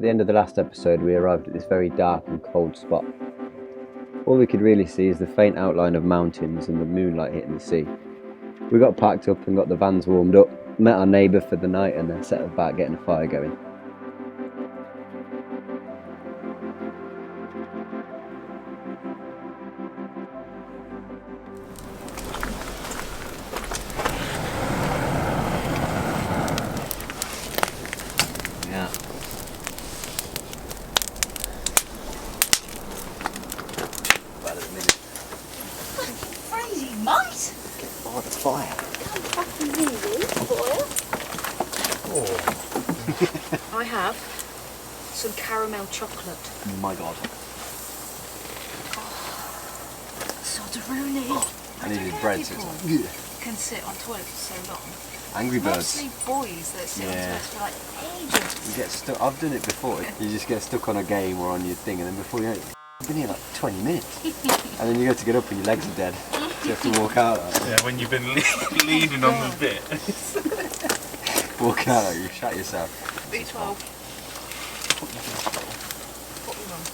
At the end of the last episode, we arrived at this very dark and cold spot. All we could really see is the faint outline of mountains and the moonlight hitting the sea. We got packed up and got the vans warmed up, met our neighbour for the night and then set about getting a fire going. I have some caramel chocolate. Oh my god. Sodaroni. I needed bread so You can sit on toilet for so long. Angry Birds. Mostly boys that sit on toilet for like ages. You get stuck. I've done it before. You just get stuck on a game or on your thing, and then before you know it, you've been here like 20 minutes. And then you go to get up and your legs are dead. So you have to walk out. Yeah, when you've been leaning on the bit. Walking out like you shut yourself. B12. What we want?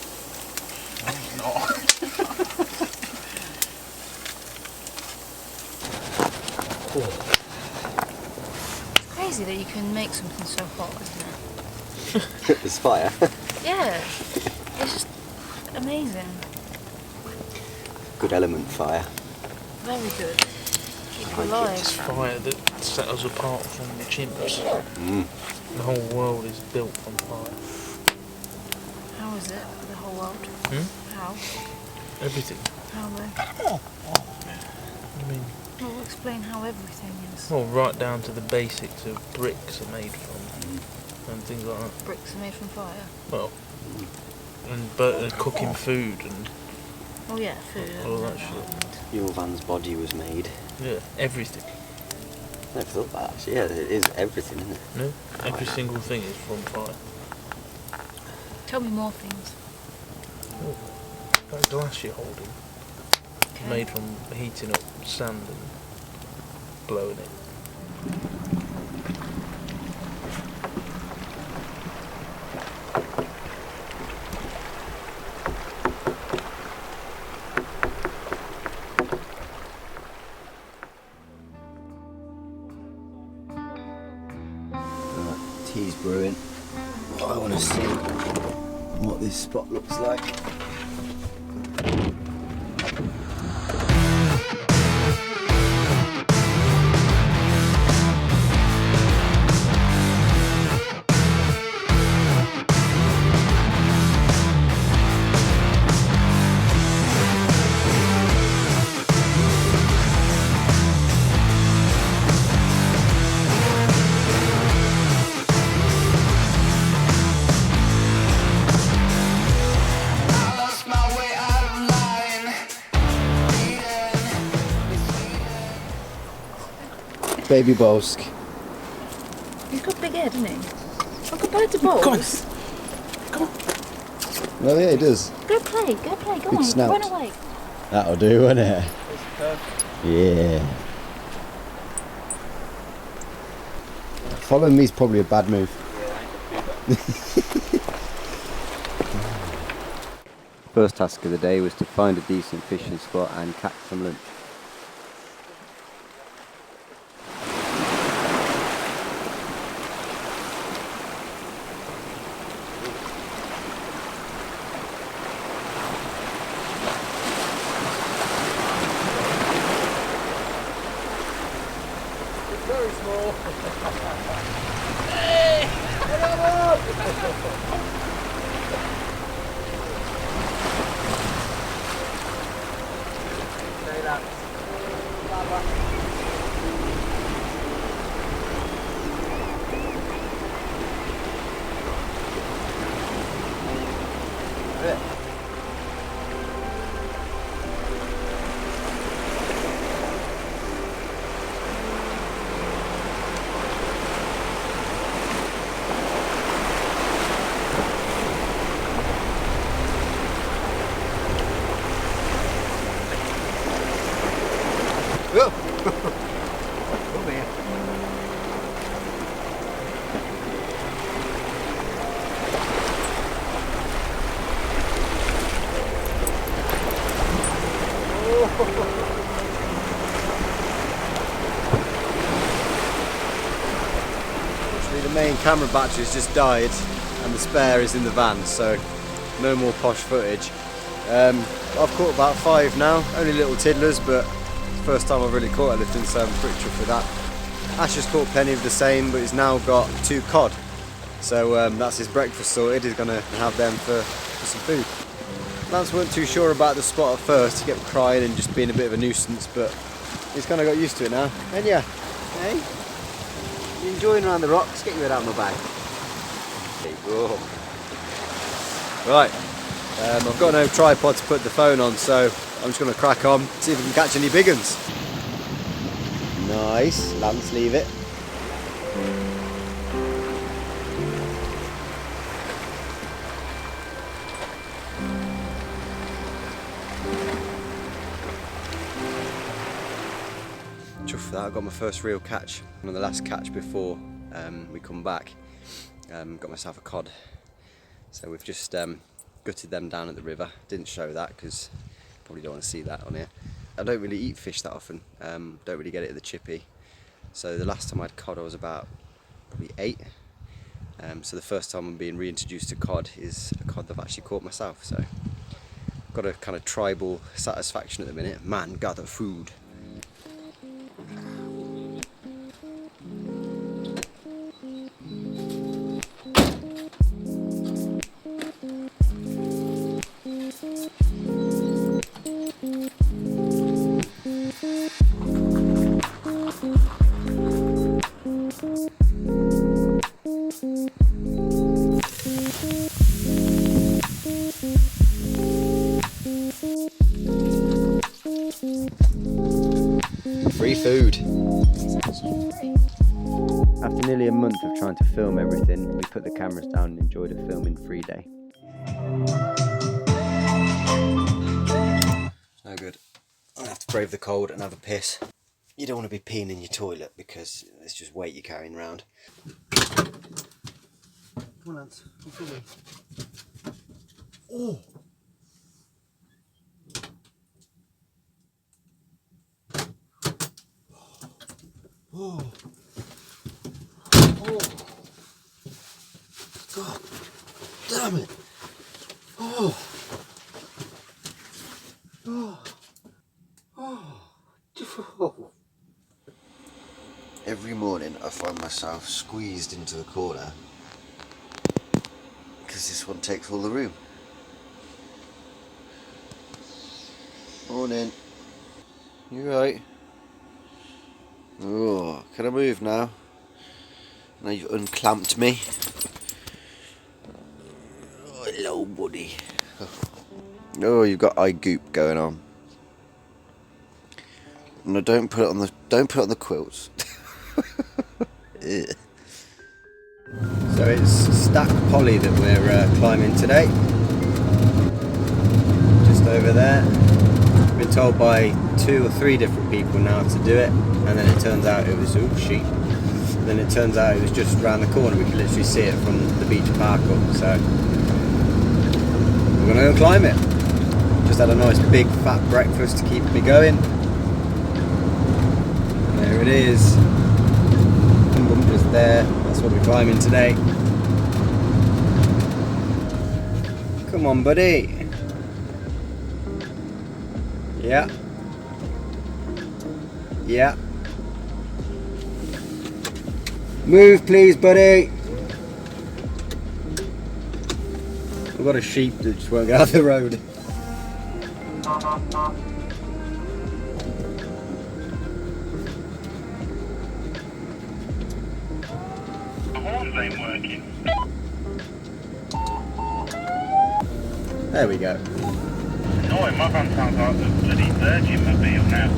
It's crazy that you can make something so hot, isn't it? This fire. Yeah. It's just amazing. Good element fire. Very good. Keep you alive. It's fire that set us apart from the chimps. The whole world is built on fire. How is it, the whole world? How? Everything. How though? I mean, Well, explain how everything is. well, right down to the basics of bricks are made from and things like that. Bricks are made from fire. Well, and cooking food and Oh yeah, food. all that shit. Your van's body was made. Yeah, everything. I never thought that actually. Yeah, it is everything, isn't it? No, every single thing is from fire. Tell me more things. Oh, that glass you're holding, Okay. made from heating up sand and blowing it. Tea's brewing. I want to see what this spot looks like. Baby Bolsk. He's got a big head, hasn't he? Well, compared to Bowles. Well, yeah, it does. Go play, go Big on, snout. run away. That'll do, won't it? Yeah. Following me's probably a bad move. First task of the day was to find a decent fishing spot and catch some lunch. Very small. the main camera battery's just died and the spare is in the van, so no more posh footage. I've caught about 5 now, only little tiddlers, but it's the first time I've really caught anything, so I'm pretty chuffed with that. Ash has caught plenty of the same, but he's now got 2 cod. So that's his breakfast sorted. He's going to have them for some food. Lance weren't too sure about the spot at first. He kept crying and just being a bit of a nuisance, but he's kind of got used to it now. And yeah, hey, you enjoying around the rocks? Get your head out of my bag. There you go. Right, I've got no tripod to put the phone on, so I'm just going to crack on, see if we can catch any big uns. Nice, Lance, leave it. Chuffed for that, I got my first real catch. One of the last catch before we come back. Got myself a cod. So we've just gutted them down at the river. Didn't show that because probably don't want to see that on here. I don't really eat fish that often. Don't really get it at the chippy. So the last time I had cod I was about probably 8. So the first time I'm being reintroduced to cod is a cod that I've actually caught myself. So I've got a kind of tribal satisfaction at the minute. Man, gather food. Free food. After nearly a month of trying to film everything, we put the cameras down and enjoyed a filming-free day. No good. I'm gonna have to brave the cold and have a piss. You don't want to be peeing in your toilet because it's just weight you're carrying around. Come on, Lance. Come for me. Oh! Oh! Oh! God damn it! Oh! Oh! Oh! Every morning I find myself squeezed into the corner because this one takes all the room. Morning. You right? Oh, can I move now? Now you've unclamped me. Oh, hello, buddy. Oh, you've got eye goop going on. No, don't put it on the quilts. So it's stacked poly that we're climbing today. Just over there. Been told by 2 or 3 different people now to do it, and then it turns out it was sheep. And then it turns out it was just around the corner. We could literally see it from the beach park up. So we're gonna go climb it. Just had a nice big fat breakfast to keep me going. There it is. Just there. That's what we're climbing today. Come on, buddy. Yeah. Yeah. Move, please, buddy. We've got a sheep that just won't get out of the road. Ain't working. There we go. No, my van sounds like the bloody Virgin mobile now.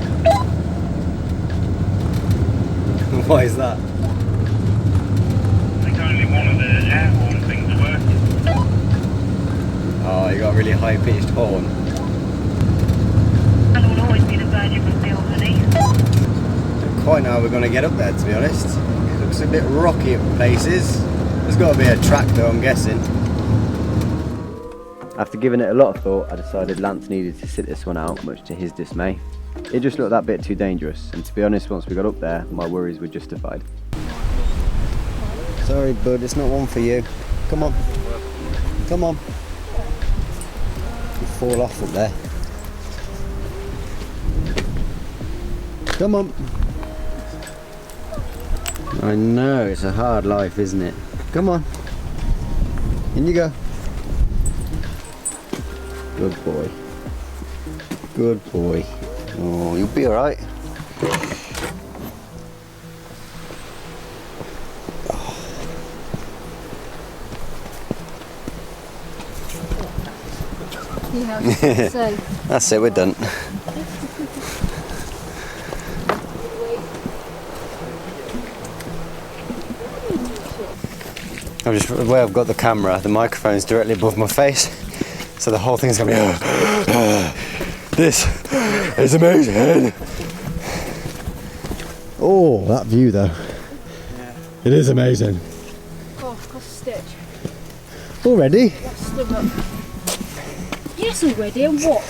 Why is that? I think only one of the air horn things working. Oh, you got a really high pitched horn. And it will always be the Virgin mobile underneath. Don't quite know how we're going to get up there, to be honest. It looks a bit rocky at places. There's got to be a track though, I'm guessing. After giving it a lot of thought, I decided Lance needed to sit this one out, much to his dismay. It just looked that bit too dangerous, and to be honest, once we got up there, my worries were justified. Sorry, bud, it's not one for you. Come on. Come on. You fall off up there. Come on. I know, it's a hard life, isn't it? Come on. In you go. Good boy. Good boy. Oh, you'll be alright. Yeah, so. That's it, we're done. The way I've got the camera, the microphone's directly above my face, so the whole thing's gonna be. This is amazing. Oh, that view though. Yeah. It is amazing. Oh, I've got a stitch. Already? Yes, already, and what?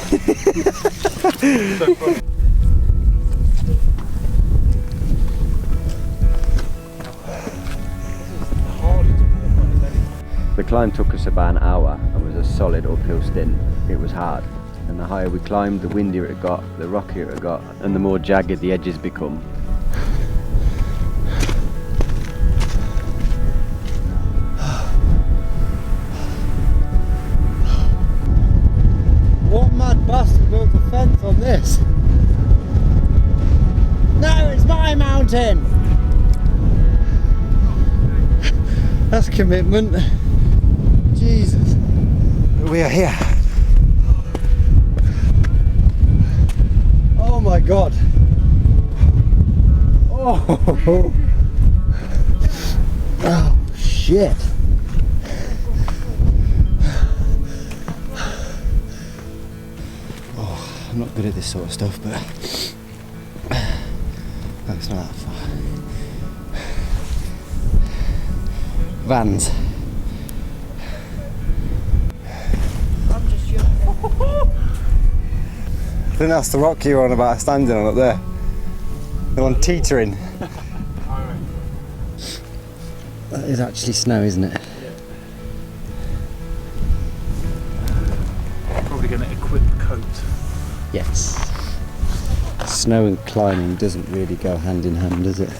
The climb took us about an hour and was a solid uphill stint. It was hard, and the higher we climbed, the windier it got, the rockier it got, and the more jagged the edges become. What mad bastard built a fence on this? No, it's my mountain! That's commitment. Jesus. We are here. Oh my God. Oh. Oh shit. Oh, I'm not good at this sort of stuff, but that's not that far. Vans. I think that's the rock you were on about standing on up there. The one teetering. That is actually snow, isn't it? Probably going to equip the coat. Yes. Snow and climbing doesn't really go hand in hand, does it?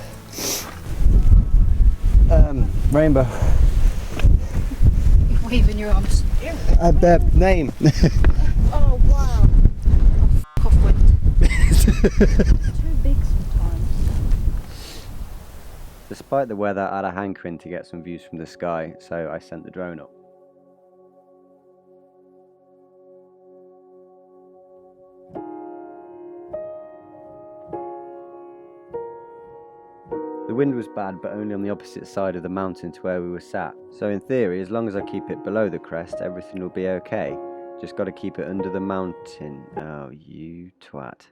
Rainbow. You're waving your arms. Name. Oh, wow. Oh, f*** off wind. Too big sometimes. Despite the weather, I had a hankering to get some views from the sky, so I sent the drone up. The wind was bad, but only on the opposite side of the mountain to where we were sat. So in theory, as long as I keep it below the crest, everything will be okay. Just got to keep it under the mountain. Oh, you twat.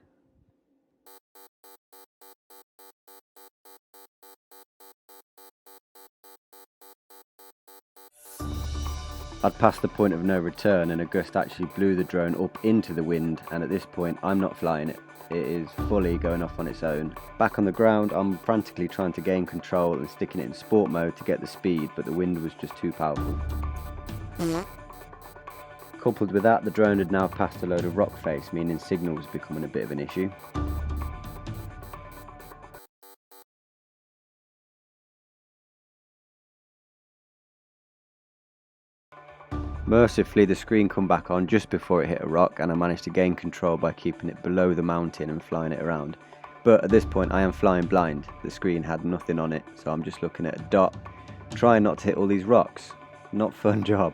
I'd passed the point of no return and a gust actually blew the drone up into the wind, and at this point I'm not flying it. It is fully going off on its own. Back on the ground, I'm frantically trying to gain control and sticking it in sport mode to get the speed, but the wind was just too powerful. Coupled with that, the drone had now passed a load of rock face, meaning signal was becoming a bit of an issue. Mercifully, the screen come back on just before it hit a rock, and I managed to gain control by keeping it below the mountain and flying it around. But at this point I am flying blind. The screen had nothing on it, so I'm just looking at a dot, trying not to hit all these rocks. Not fun job.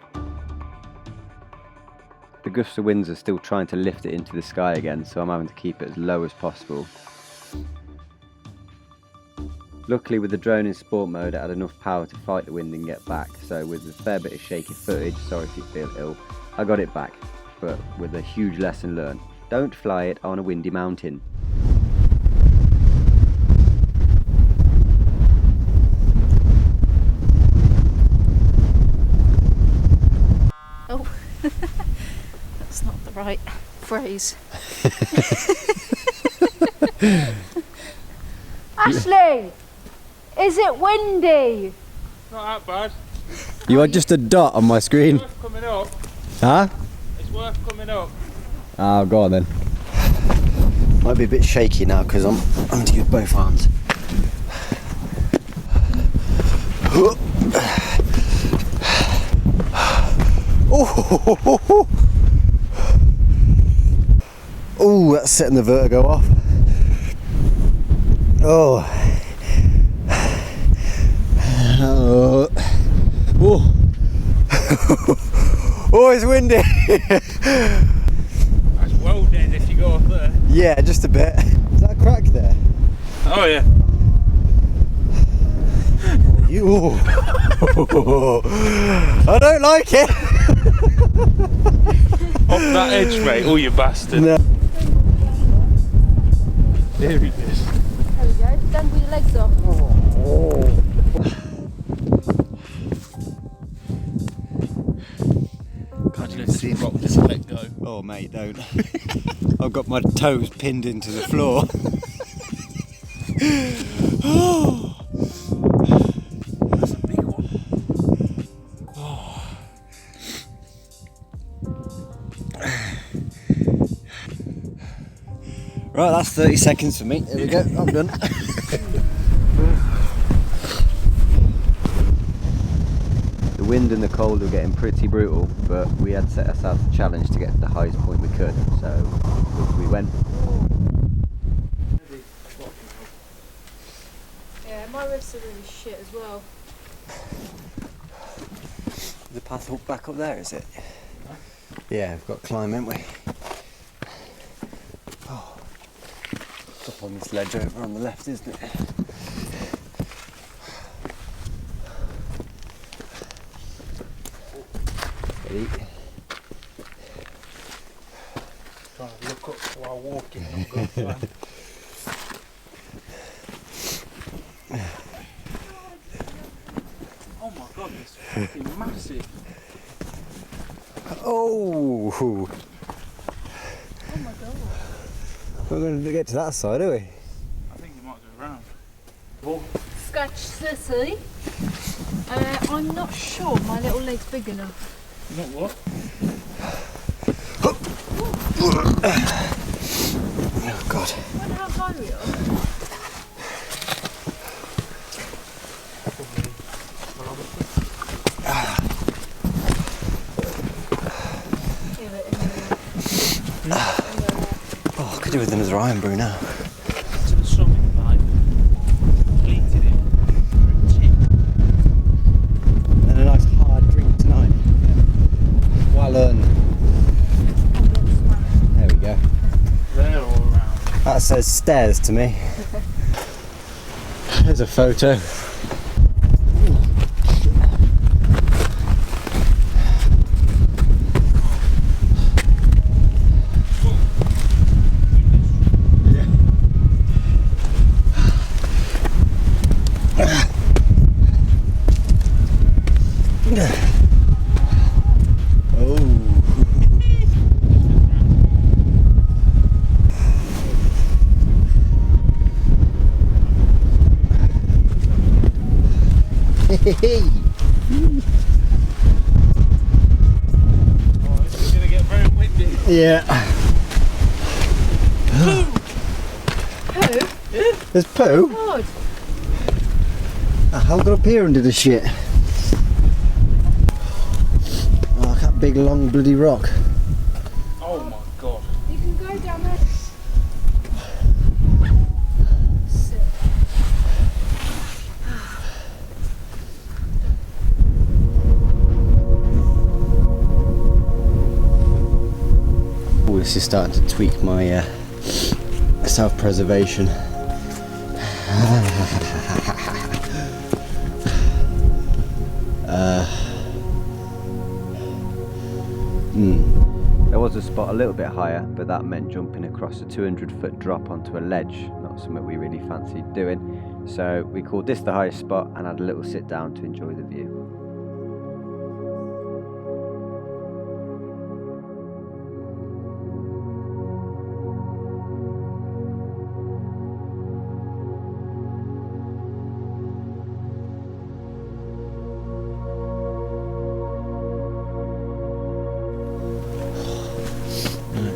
The gusts of winds are still trying to lift it into the sky again, so I'm having to keep it as low as possible. Luckily, with the drone in sport mode, it had enough power to fight the wind and get back, so with a fair bit of shaky footage, sorry if you feel ill, I got it back, but with a huge lesson learned. Don't fly it on a windy mountain. Oh, that's not the right phrase. Ashley! Is it windy? not that bad. You are just a dot on my screen. It's worth coming up. Huh? It's worth coming up. Oh, go on then. Might be a bit shaky now because I'm having to use both arms. Oh, that's setting the vertigo off. Oh. Oh. Oh, it's windy. That's well dead if you go up there. Yeah, just a bit. Is that a crack there? Oh yeah. You. I don't like it. Off that edge, mate. Oh, you bastard. No. There he is. There we go. Stand with your legs off. Can't you let this rock just let go? Oh, mate, don't. I've got my toes pinned into the floor. That's a big one. Right, that's 30 seconds for me. There we go, I'm done. The wind and the cold were getting pretty brutal, but we had set ourselves a challenge to get to the highest point we could, so we went. Yeah, my ribs are really shit as well. The path up back up there, is it? Yeah, we've got to climb, haven't we? Oh. It's up on this ledge over on the left, isn't it? Ready? Trying to look up while walking. Not good fun. Oh my god, it's fucking massive. Oh! Oh my god. We're going to get to that side, are we? I think you might go around. Scratch City. I'm not sure my little leg's big enough. Not what? Oh god. I wonder how high we are. Oh, I could do with another iron brew now. To the summit, like, completed it. And a nice hard drink tonight. Well earned. There we go. They're all around. That says stairs to me. There's a photo. Hey. Oh, this is going to get very windy. Yeah. Poo? There's poo? God. How got up here under the shit? Oh, look at that big long bloody rock. Oh my god. You can go down there. Sick. Oh, this is starting to tweak my self-preservation. There was a spot a little bit higher, but that meant jumping across a 200-foot drop onto a ledge, not something we really fancied doing. So we called this the highest spot and had a little sit down to enjoy the view.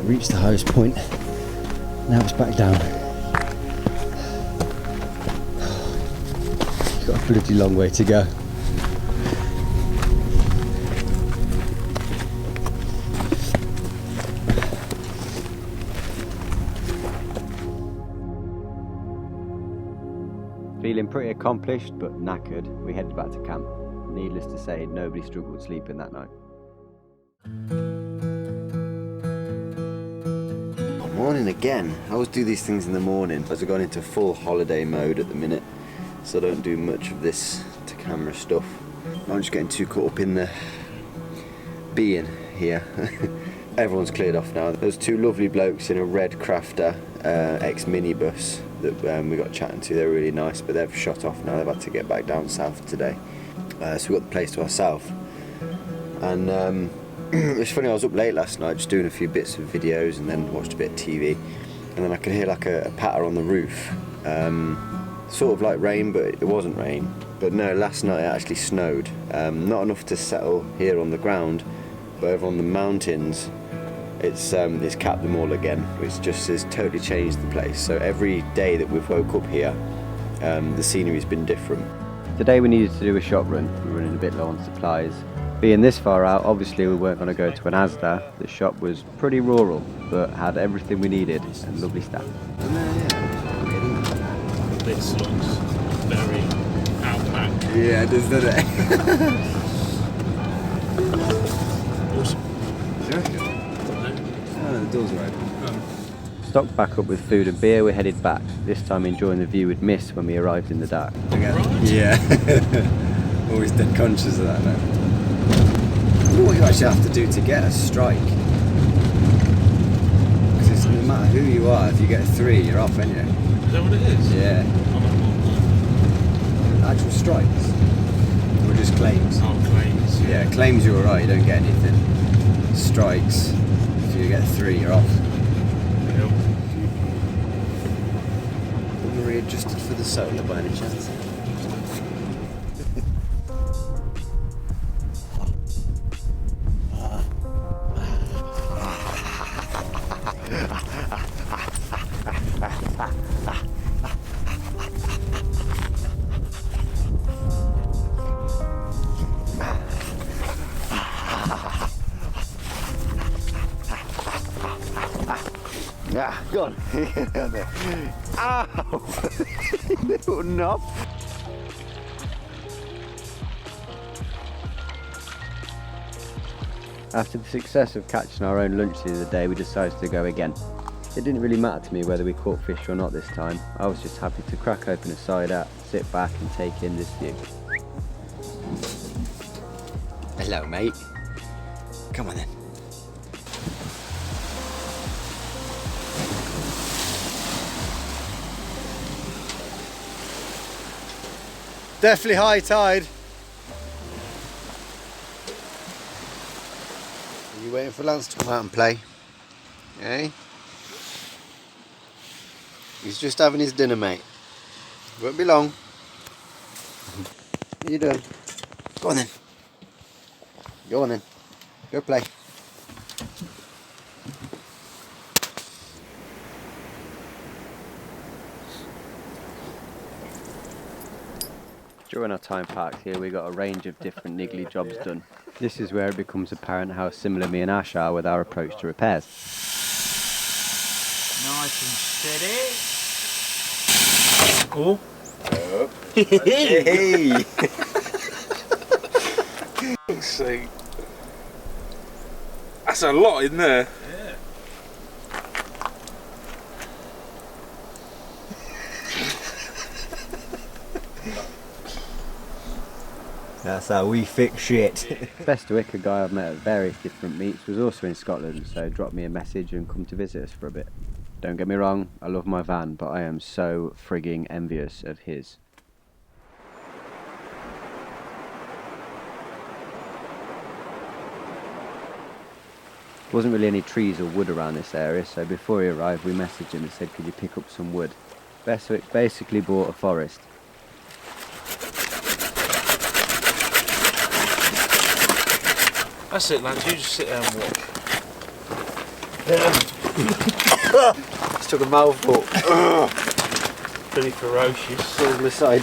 reached the highest point. Now it's back down. Got a bloody long way to go. Feeling pretty accomplished but knackered, we headed back to camp. Needless to say, nobody struggled sleeping that night. Morning again. I always do these things in the morning as I've gone into full holiday mode at the minute, so I don't do much of this to camera stuff. I'm just getting too caught up in the being here. Everyone's cleared off now. There's two lovely blokes in a red Crafter ex-minibus that we got chatting to. They're really nice, but they've shot off now. They've had to get back down south today. So we got the place to ourselves. And it's funny, I was up late last night just doing a few bits of videos and then watched a bit of TV. And then I could hear like a patter on the roof. Sort of like rain, but it wasn't rain. But no, last night it actually snowed. Not enough to settle here on the ground, but over on the mountains, it's capped them all again, which just has totally changed the place. So every day that we've woke up here, the scenery's been different. Today we needed to do a shop run. We were running a bit low on supplies. Being this far out, obviously we weren't going to go to an Asda. The shop was pretty rural, but had everything we needed and lovely staff. This looks very outback. Yeah, it does, doesn't it? Awesome. Oh, the doors are open. Stocked back up with food and beer, we headed back, this time enjoying the view we'd missed when we arrived in the dark. Right. Yeah. Always dead conscious of that now. I wonder what you actually have to do to get a strike. Because no matter who you are, if you get a 3, you're off, aren't you? Is that what it is? Yeah. Actual strikes? Or just claims? Oh, claims. Yeah, claims you're alright, you don't get anything. Strikes, if you get a 3, you're off. Yep. Have you readjusted for the solar by any chance? Yeah, go on. Get down there. Ow! Little knob. After the success of catching our own lunch the other day, we decided to go again. It didn't really matter to me whether we caught fish or not this time. I was just happy to crack open a cider, sit back and take in this view. Hello, mate. Come on then. Definitely high tide. Are you waiting for Lance to come out and play? Eh? He's just having his dinner, mate. Won't be long. What are you doing? Go on then. Go on then. Go play. During our time parked here, we got a range of different niggly jobs done. This is where it becomes apparent how similar me and Ash are with our approach to repairs. Nice and steady. Oh. Hey! Let's see. That's a lot in there. Yeah. That's how we fix shit. Bestwick, a guy I've met at various different meets, was also in Scotland, so dropped me a message and come to visit us for a bit. Don't get me wrong, I love my van, but I am so frigging envious of his. Wasn't really any trees or wood around this area, so before he arrived we messaged him and said could you pick up some wood. Bestwick basically bought a forest. That's it, lads. You just sit there and watch. Just took a mouthful. Pretty ferocious. Put my side.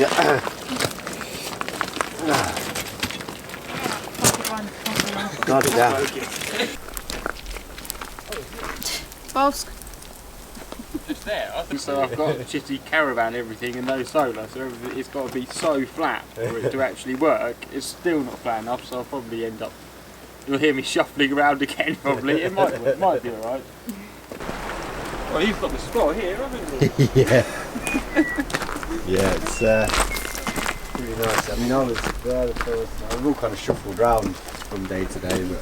Got it down. Bosk. Just there. I think so. I've got a chitty caravan, everything, and no solar, so it's got to be so flat for it to actually work. It's still not flat enough, so I'll probably end up. You'll hear me shuffling around again. Probably it might be all right. Well, you've got the spot here, haven't you? Yeah. Yeah, it's really nice. I mean, I was there the first time. We've all kind of shuffled round from day to day, but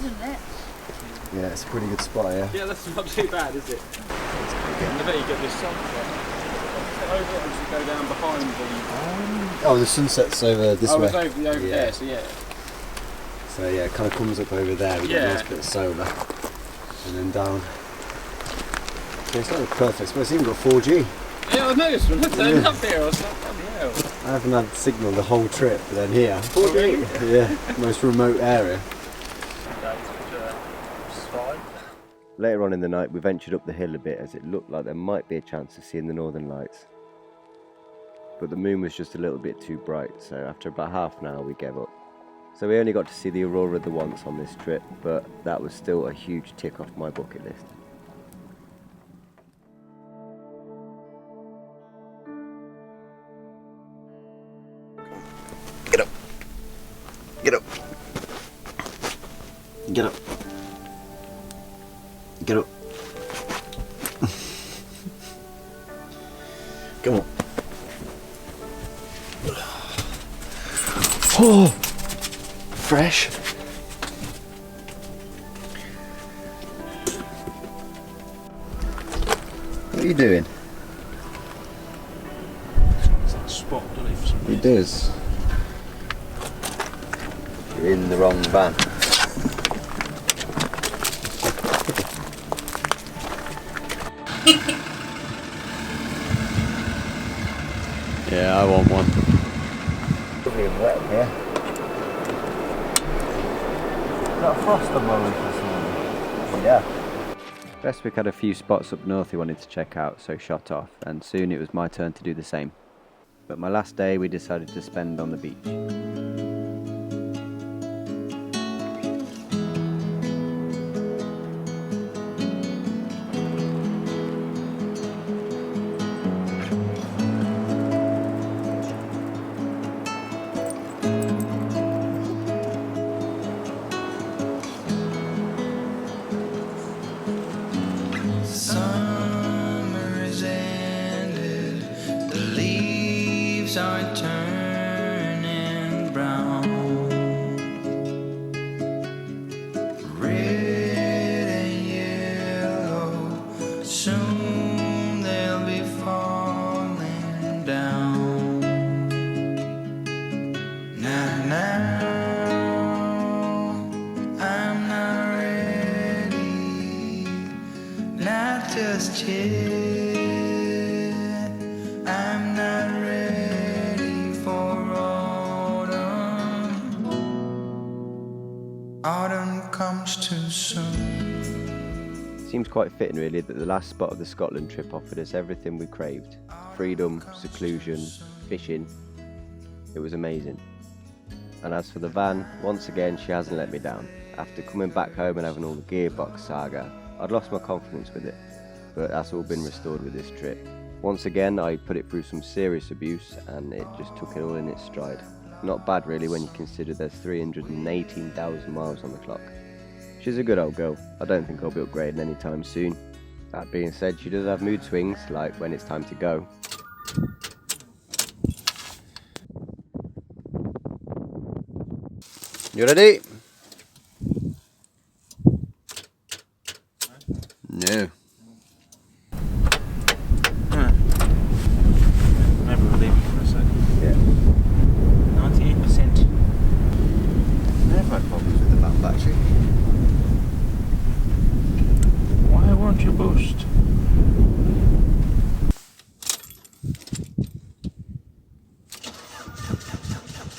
yeah, it's a pretty good spot here. Yeah, that's not too bad, is it? I bet you get this sunset. Over it, as you go down behind the. Oh, the sunset's over this way. It's over there, so yeah. So yeah, it kind of comes up over there. We get a nice bit of solar, and then down. Yeah, it's not the perfect spot. It's even got 4G. Yeah, I noticed when I turned up here. I was like, bloody hell. I haven't had signal the whole trip, but then here, 4G. Yeah, most remote area. Later on in the night, we ventured up the hill a bit as it looked like there might be a chance of seeing the northern lights. But the moon was just a little bit too bright, so after about half an hour we gave up. So we only got to see the aurora the once on this trip, but that was still a huge tick off my bucket list. Get up. Get up. Get up. Get up. Come on. Oh, fresh. What are you doing? It's like a spot, doesn't it? For some It reason. does. You're in the wrong van. Yeah, I want one. Probably wet here. Got a frost on my roof this morning. Yeah. Bestwick had a few spots up north he wanted to check out, so shot off, and soon it was my turn to do the same. But my last day we decided to spend on the beach. Are turning brown, red and yellow, soon they'll be falling down. Now, I'm not ready, not just yet. I'm not ready for autumn. Autumn comes too soon. Seems quite fitting really that the last spot of the Scotland trip offered us everything we craved. Freedom, seclusion, fishing. It was amazing. And as for the van, once again she hasn't let me down. After coming back home and having all the gearbox saga, I'd lost my confidence with it. But that's all been restored with this trip. Once again, I put it through some serious abuse and it just took it all in its stride. Not bad really when you consider there's 318,000 miles on the clock. She's a good old girl. I don't think I'll be upgrading anytime soon. That being said, she does have mood swings, like when it's time to go. You ready? No. Maybe we'll leave it for a second. Yeah. 98%. Never had problems with the back battery. Why won't you boost?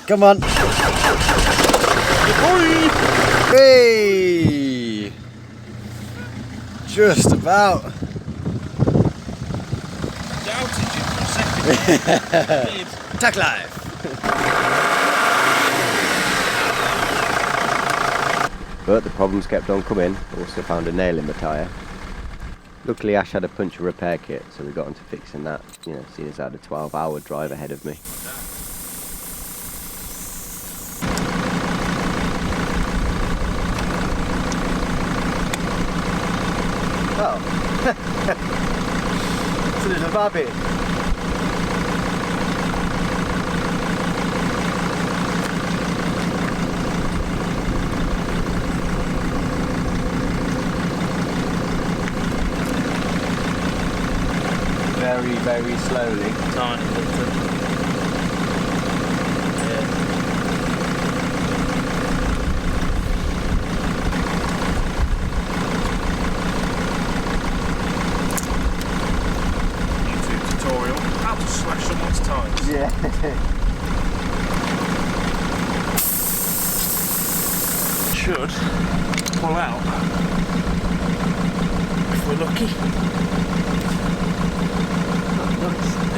Come on. Hey! Just about. Tack life! But the problems kept on coming. Also found a nail in the tyre. Luckily Ash had a puncture repair kit, so we got onto fixing that, you know, seeing as I had a 12-hour drive ahead of me. Oh! It's a little Barbie! Very, very slowly. Tiny little. Yeah. YouTube tutorial: how to slash someone's tyres. Yeah. Should pull out if we're lucky.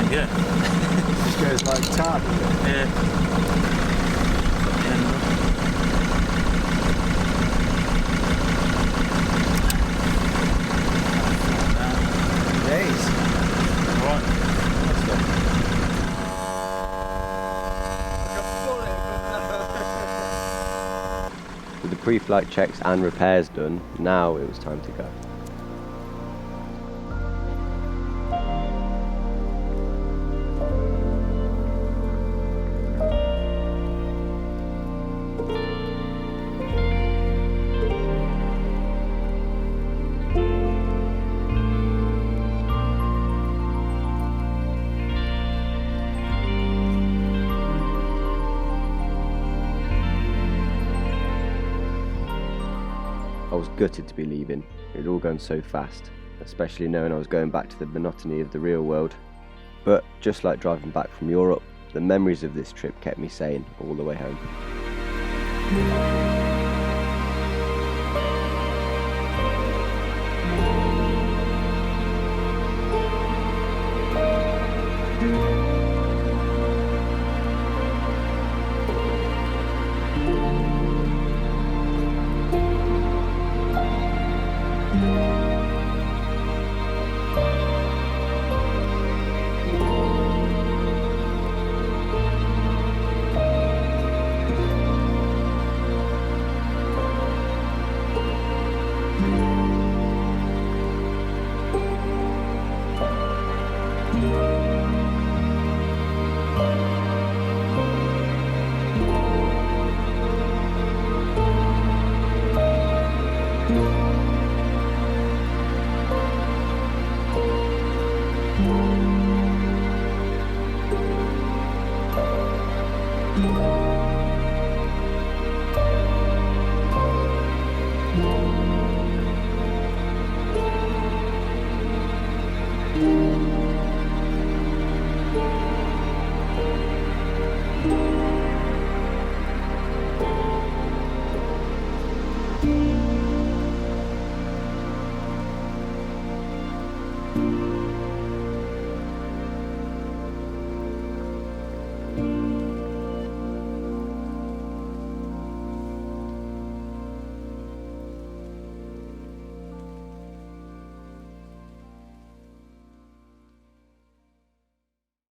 Yeah. Just goes like tar, doesn't it? Yeah. Days. Right. With the pre-flight checks and repairs done, now it was time to go. I was gutted to be leaving. It had all gone so fast, especially knowing I was going back to the monotony of the real world. But just like driving back from Europe, the memories of this trip kept me sane all the way home.